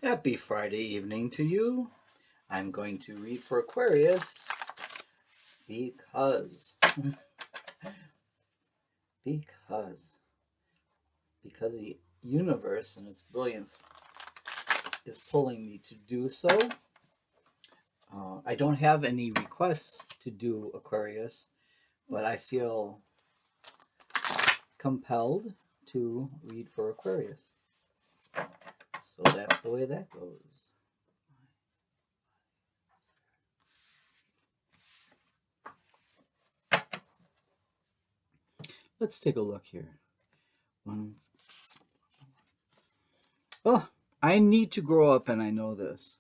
Happy Friday evening to you. I'm going to read for Aquarius because because because the universe and its brilliance is pulling me to do so. I don't have any requests to do Aquarius, but I feel compelled to read for Aquarius. So that's the way that goes. Let's take a look here. Oh, I need to grow up, and I know this.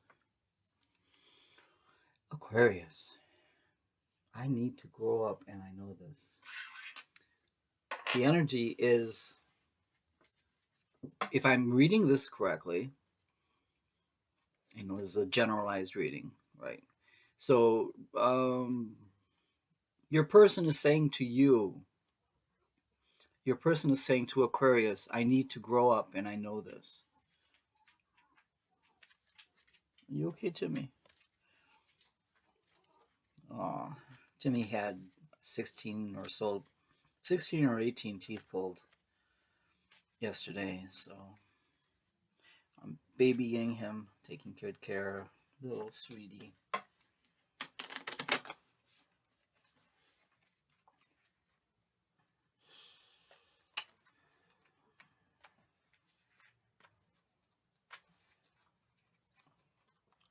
Aquarius. I need to grow up, and I know this. The energy is, if I'm reading this correctly, this is a generalized reading, right? So, your person is saying to you, your person is saying to Aquarius, I need to grow up, and I know this. Are you okay, Jimmy? Jimmy had 16 or 18 teeth pulled yesterday, so I'm babying him, taking good care, little sweetie.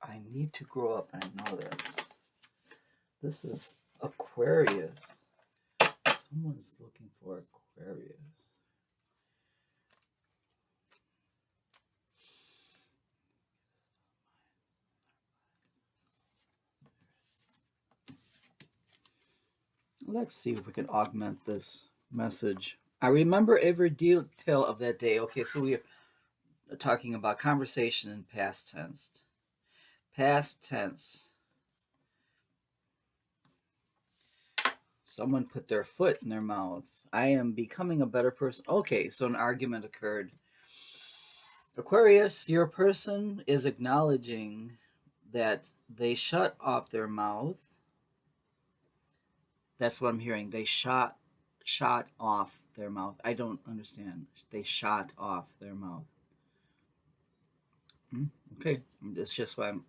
I need to grow up, and I know this. This is Aquarius. Someone's looking for Aquarius. Let's see if we can augment this message. I remember every detail of that day. Okay, so we are talking about conversation in past tense. Past tense. Someone put their foot in their mouth. I am becoming a better person. Okay, so an argument occurred. Aquarius, your person is acknowledging that they shut off their mouth. That's what I'm hearing. They shot off their mouth. I don't understand. They shot off their mouth. Okay, it's just what I'm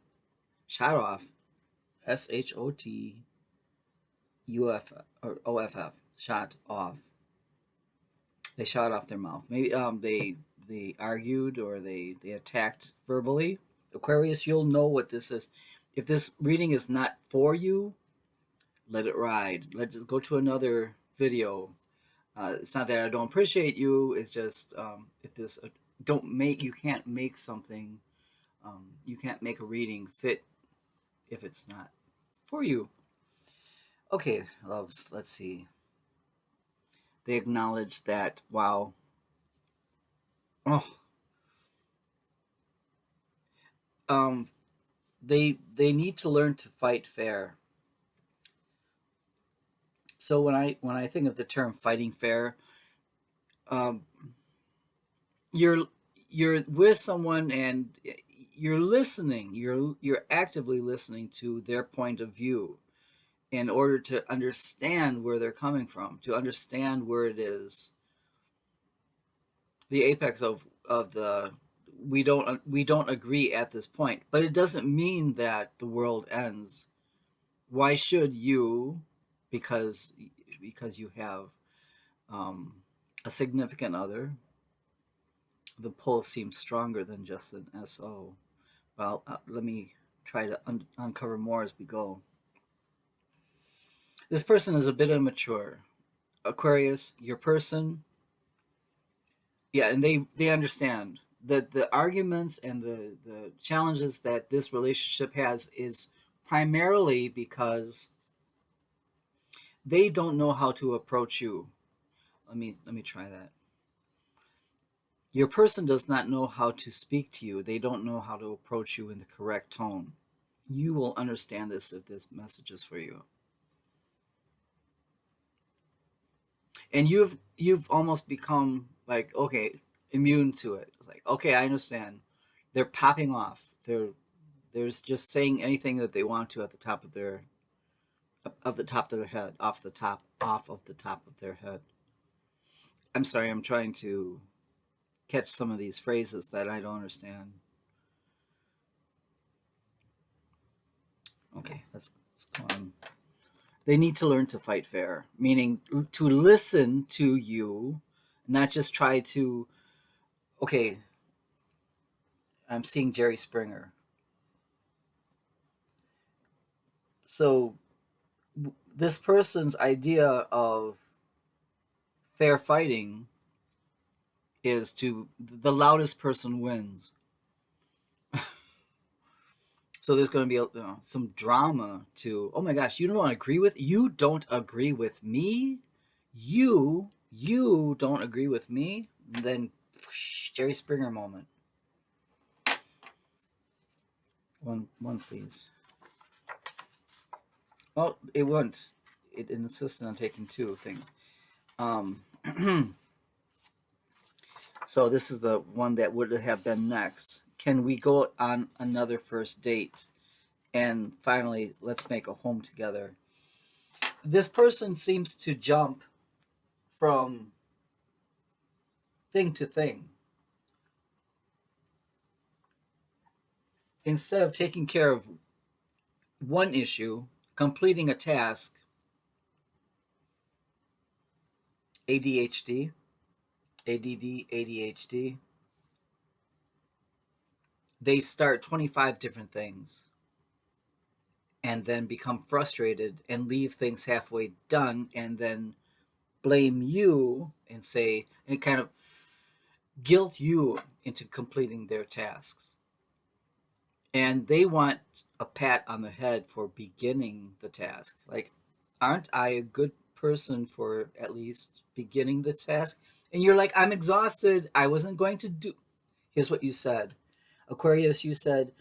shot off. SHOTUF or OFF. Shot off. They shot off their mouth. Maybe they argued or they attacked verbally. Aquarius, you'll know what this is. If this reading is not for you, let it ride. Let's just go to another video. It's not that I don't appreciate you. It's just if this you can't make something, you can't make a reading fit if it's not for you. Okay, loves. Let's see. They acknowledge that. Wow. Oh. They need to learn to fight fair. So when I think of the term fighting fair, um, you're with someone and you're listening. You're actively listening to their point of view in order to understand where they're coming from, to understand where it is. The apex of the we don't agree at this point, but it doesn't mean that the world ends. Why should you? Because you have a significant other, the pull seems stronger than just an SO. Well, let me try to uncover more as we go. This person is a bit immature. Aquarius, your person, yeah, and they understand that the arguments and the challenges that this relationship has is primarily because they don't know how to approach you. Let me try that. Your person does not know how to speak to you. They don't know how to approach you in the correct tone. You will understand this if this message is for you. And you've almost become like, okay, immune to it. It's like, okay, I understand. They're popping off. They're just saying anything that they want to at the top of the top of their head, off of the top of their head. I'm sorry, I'm trying to catch some of these phrases that I don't understand. Okay, let's go on. They need to learn to fight fair, meaning to listen to you, not just try to. Okay, I'm seeing Jerry Springer. So this person's idea of fair fighting is to the loudest person wins. So there's going to be some drama to, oh my gosh, you don't agree with me, you don't agree with me. And then Jerry Springer moment. One please. Oh, it won't. It insisted on taking two things. Um, so this is the one that would have been next. Can we go on another first date? And finally, let's make a home together. This person seems to jump from thing to thing. Instead of taking care of one issue, completing a task, ADHD, ADD, ADHD, they start 25 different things and then become frustrated and leave things halfway done and then blame you and say, and kind of guilt you into completing their tasks. And they want a pat on the head for beginning the task. Like, aren't I a good person for at least beginning the task? And you're like, I'm exhausted. I wasn't going to do. Here's what you said, Aquarius. You said,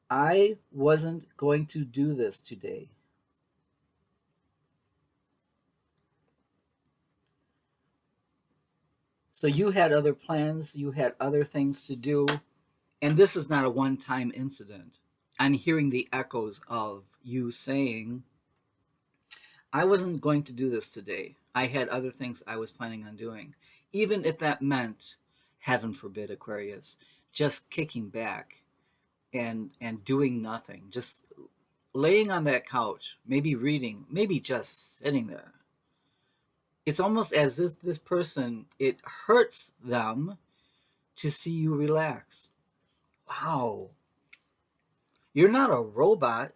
I wasn't going to do this today. So you had other plans, you had other things to do, and this is not a one time incident. I'm hearing the echoes of you saying, I wasn't going to do this today. I had other things I was planning on doing. Even if that meant, heaven forbid, Aquarius, just kicking back and doing nothing, just laying on that couch, maybe reading, maybe just sitting there. It's almost as if this person, it hurts them to see you relax. Wow. You're not a robot.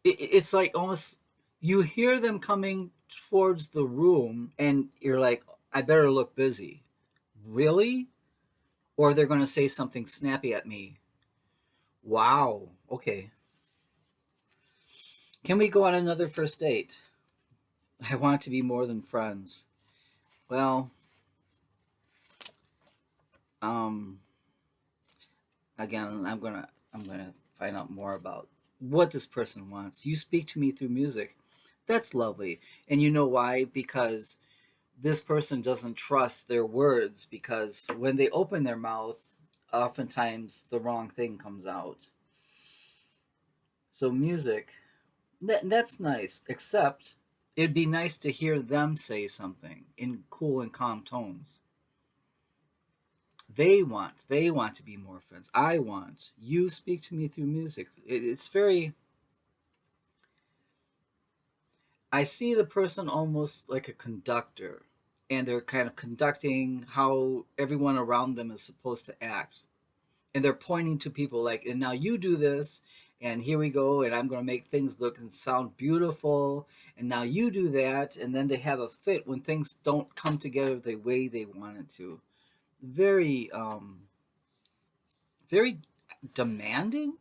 It's like almost you hear them coming towards the room and you're like, I better look busy. Really? Or they're going to say something snappy at me. Wow. Okay. Can we go on another first date? I want to be more than friends. Well, um, again, I'm gonna find out more about what this person wants. You speak to me through music. That's lovely. And you know why? Because this person doesn't trust their words because when they open their mouth, oftentimes the wrong thing comes out. So music, that's nice, except it'd be nice to hear them say something in cool and calm tones. They want to be more friends. I want you speak to me through music. It's very, I see the person almost like a conductor, and they're kind of conducting how everyone around them is supposed to act. And they're pointing to people like, and now you do this, and here we go, and I'm going to make things look and sound beautiful, and now you do that, and then they have a fit when things don't come together the way they want it to. Very, very demanding.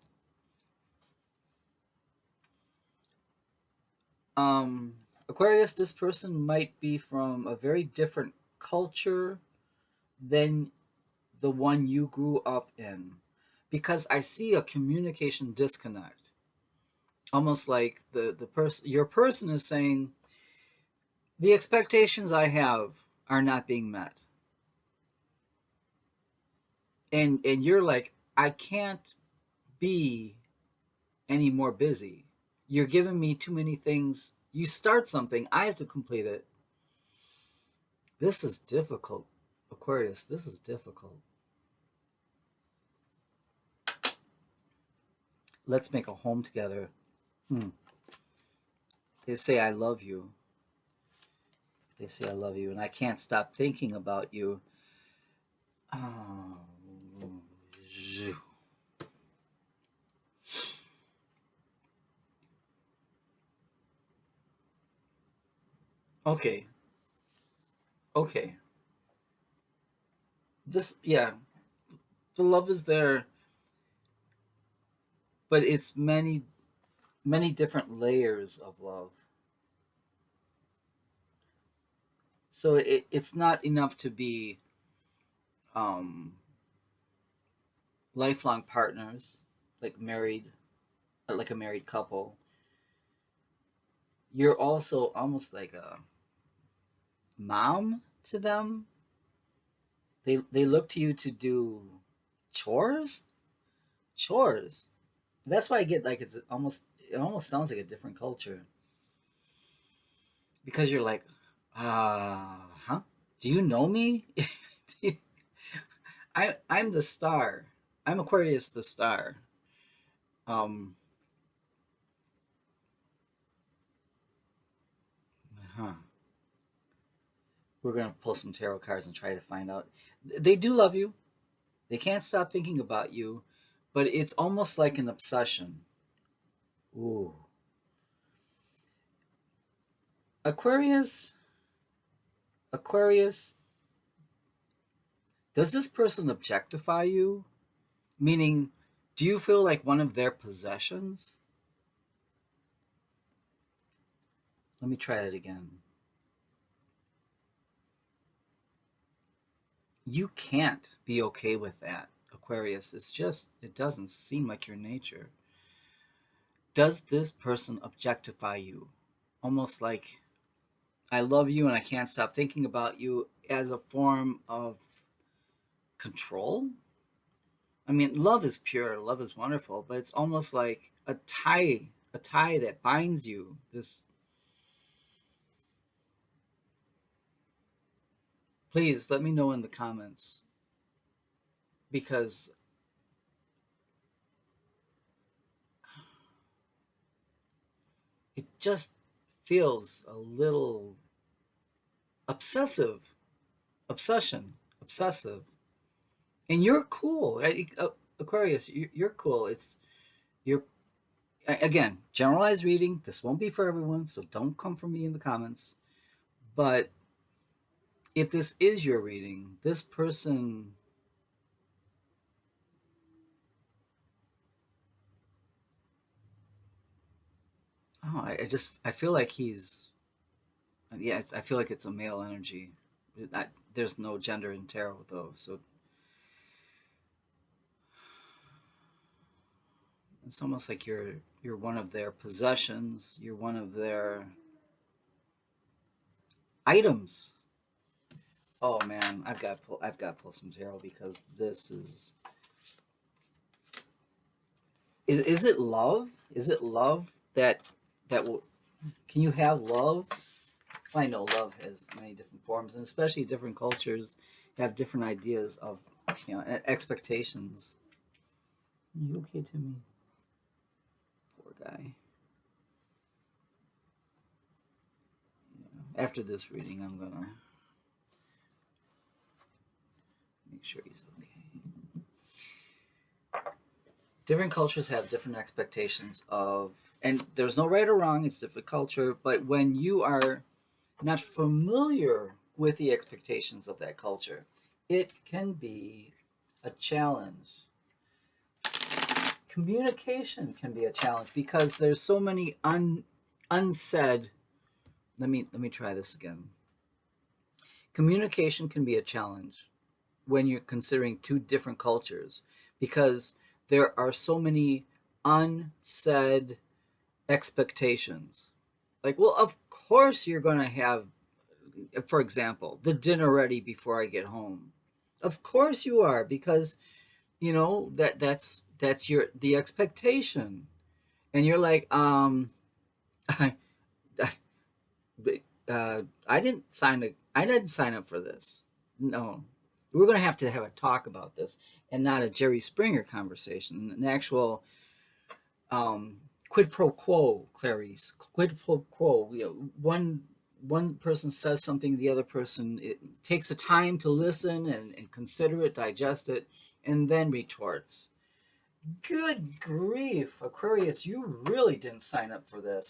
Um, Aquarius, this person might be from a very different culture than the one you grew up in, because I see a communication disconnect. Almost like the person, your person is saying, the expectations I have, are not being met. And you're like, I can't be any more busy. You're giving me too many things. You start something, I have to complete it. This is difficult, Aquarius. This is difficult. Let's make a home together. Hmm. They say I love you. They say I love you, and I can't stop thinking about you. Oh. Okay. Okay. This, yeah, the love is there, but it's many different layers of love. So it's not enough to be um, lifelong partners, like married, like a married couple. You're also almost like a mom to them. They look to you to do chores, chores. That's why I get like it almost sounds like a different culture because you're like, huh? Do you know me? I'm the star. I'm Aquarius the star. Um, huh. We're gonna pull some tarot cards and try to find out. They do love you. They can't stop thinking about you, but it's almost like an obsession. Ooh, Aquarius. Aquarius. Does this person objectify you? Meaning, do you feel like one of their possessions? Let me try that again. You can't be okay with that, Aquarius. It's just, it doesn't seem like your nature. Does this person objectify you? Almost like, I love you and I can't stop thinking about you as a form of control? I mean, love is pure, love is wonderful, but it's almost like a tie that binds you. This, please let me know in the comments because it just feels a little obsessive, obsession, obsessive. And you're cool, Aquarius. You're cool. You're again generalized reading. This won't be for everyone, so don't come for me in the comments. But if this is your reading, this person, oh, I feel like he's, yeah, I feel like it's a male energy. There's no gender in tarot though, so it's almost like you're one of their possessions. You're one of their items. Oh man, I've got to pull some tarot because this is it love? Is it love that will, can you have love? I know love has many different forms, and especially different cultures have different ideas of, expectations. Are you okay, Timmy? Poor guy. After this reading, I'm gonna make sure he's okay. Different cultures have different expectations of, and there's no right or wrong. It's different culture, but when you are not familiar with the expectations of that culture, it can be a challenge. Communication can be a challenge because there's so many unsaid. Let me try this again. Communication can be a challenge when you're considering two different cultures because there are so many unsaid expectations. Like, well, of course you're going to have for example, the dinner ready before I get home. Of course you are, because that's your the expectation, and you're like, I, I didn't sign up for this. No, we're going to have a talk about this, and not a Jerry Springer conversation, an actual quid pro quo, Clarice. Quid pro quo. One person says something, the other person it takes the time to listen and consider it, digest it, and then retorts. Good grief, Aquarius, you really didn't sign up for this.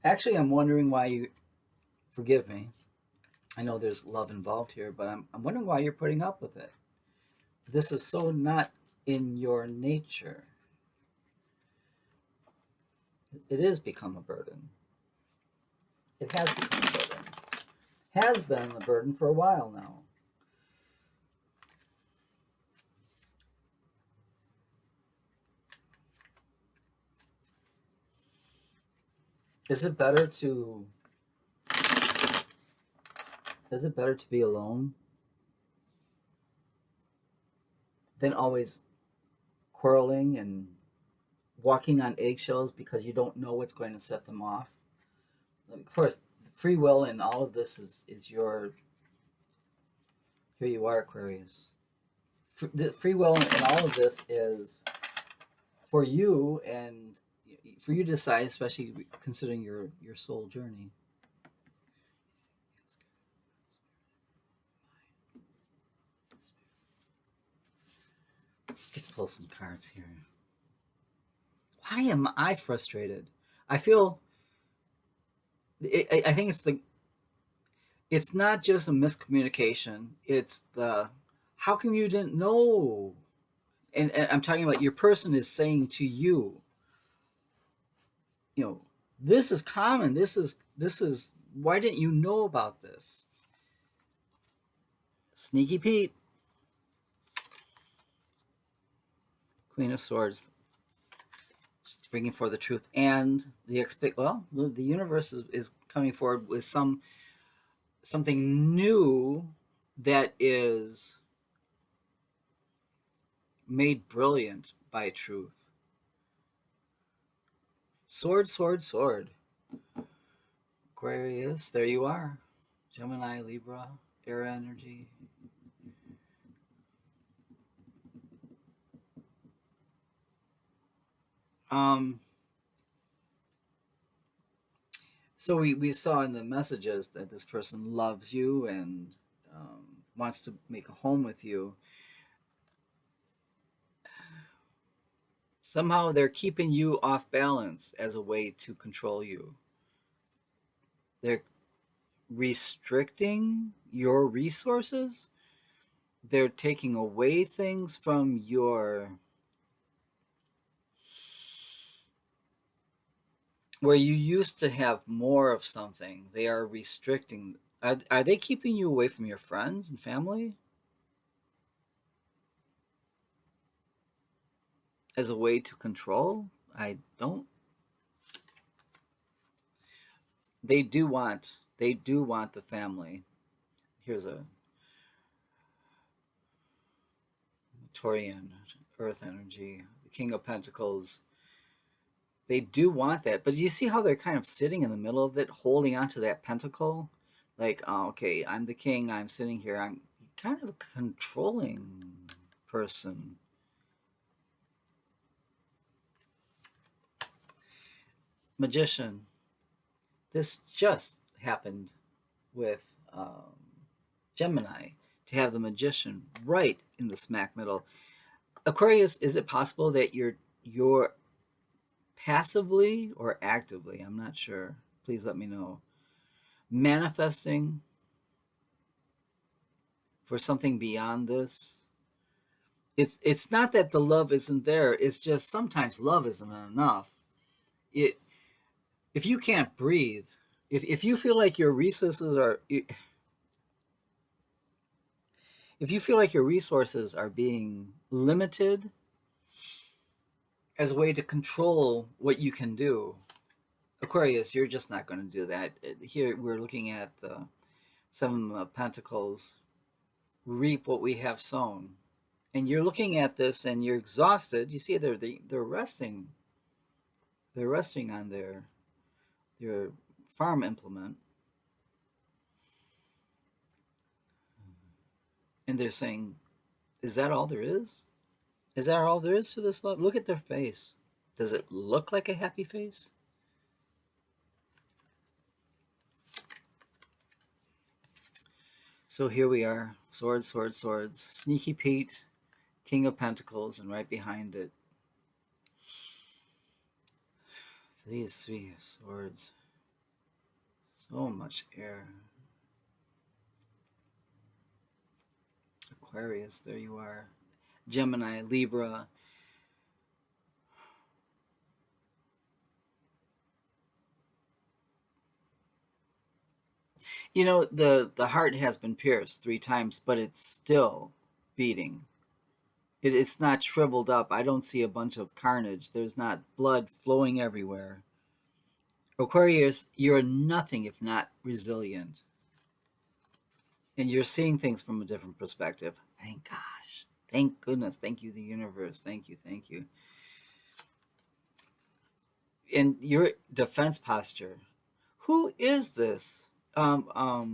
Actually, I'm wondering why you, forgive me. I know there's love involved here, but I'm wondering why you're putting up with it. This is so not in your nature. It has become a burden. It has become a burden. Has been a burden for a while now. Is it better to be alone than always quarreling and walking on eggshells because you don't know what's going to set them off? Of course, free will and all of this is your. Here you are, Aquarius. The free will and all of this is for you, and for you to decide, especially considering your soul journey. Let's pull some cards here. Why am I frustrated? I feel. I think it's not just a miscommunication. It's the how come you didn't know? And I'm talking about your person is saying to you, you know, this is common. This is why didn't you know about this? Sneaky Pete, Queen of Swords, just bringing forth the truth and the universe is coming forward with something new that is made brilliant by truth. Sword, sword, sword. Aquarius, there you are. Gemini, Libra, air energy. Um, so we saw in the messages that this person loves you and wants to make a home with you. Somehow they're keeping you off balance as a way to control you. They're restricting your resources. They're taking away things from your where you used to have more of something. They are restricting. Are they keeping you away from your friends and family as a way to control? I don't. They do want the family. Here's a Taurian earth energy, the King of Pentacles. They do want that, but you see how they're kind of sitting in the middle of it, holding on to that pentacle? Like, oh, okay, I'm the king, I'm sitting here, I'm kind of a controlling person. Magician. This just happened with Gemini to have the magician right in the smack middle. Aquarius, is it possible that you're passively or actively, I'm not sure, please let me know, manifesting for something beyond this? It's not that the love isn't there, it's just sometimes love isn't enough. It If you can't breathe, if you feel like your resources are if you feel like your resources are being limited, as a way to control what you can do. Aquarius, you're just not going to do that. Here we're looking at the Seven of Pentacles, reap what we have sown. And you're looking at this and you're exhausted. You see they're resting. They're resting on their farm implement. And they're saying, is that all there is? Is that all there is to this love? Look at their face. Does it look like a happy face? So here we are. Swords, swords, swords. Sneaky Pete, King of Pentacles, and right behind it, these three swords. So much air. Aquarius, there you are. Gemini, Libra. You know, the heart has been pierced 3 times, but it's still beating. It's not shriveled up. I don't see a bunch of carnage. There's not blood flowing everywhere. Aquarius, you're nothing if not resilient. And you're seeing things from a different perspective. Thank gosh. Thank goodness. Thank you, the universe. Thank you. Thank you. And your defense posture. Who is this? Are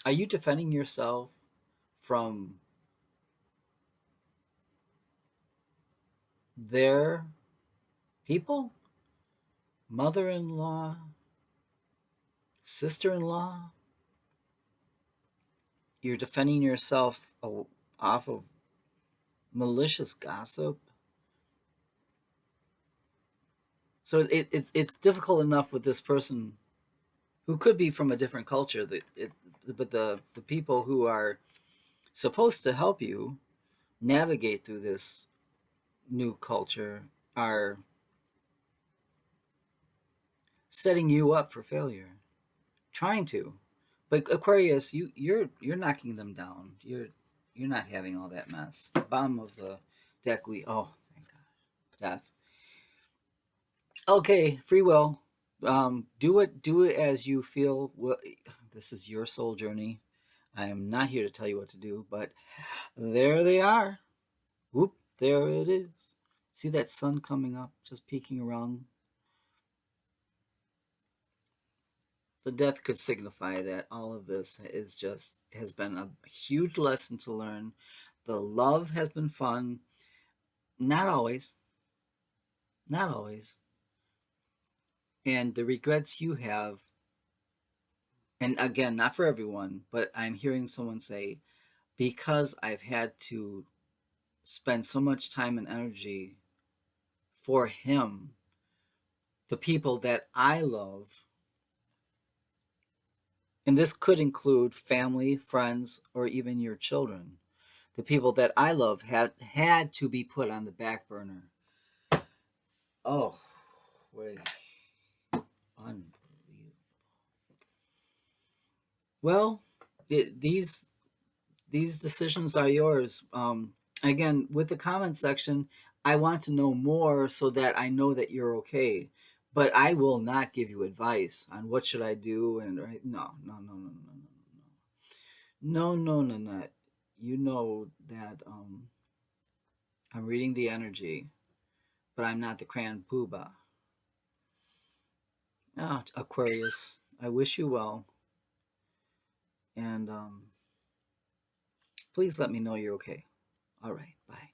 you defending yourself from their people? Mother-in-law? Sister-in-law? You're defending yourself off of malicious gossip. So it's difficult enough with this person who could be from a different culture. But the people who are supposed to help you navigate through this new culture are setting you up for failure, trying to. But Aquarius, you're knocking them down. You're not having all that mess. Bottom of the deck, thank God, death. Okay, free will. Do it as you feel. Well, this is your soul journey. I am not here to tell you what to do, but there they are. Whoop, there it is. See that sun coming up, just peeking around. The death could signify that all of this has been a huge lesson to learn. The love has been fun. Not always. Not always. And the regrets you have, and again, not for everyone, but I'm hearing someone say, because I've had to spend so much time and energy for him, the people that I love, and this could include family, friends, or even your children, the people that I love have had to be put on the back burner. Oh, wait. Unbelievable. Well, these decisions are yours. Again, with the comment section, I want to know more so that I know that you're okay. But I will not give you advice on what should I do. And right, no, no, no, no, no, no, no, no, no, no, no. You know that I'm reading the energy, but I'm not the Crayon Pooba. Ah, Aquarius, I wish you well, and please let me know you're okay. All right, bye.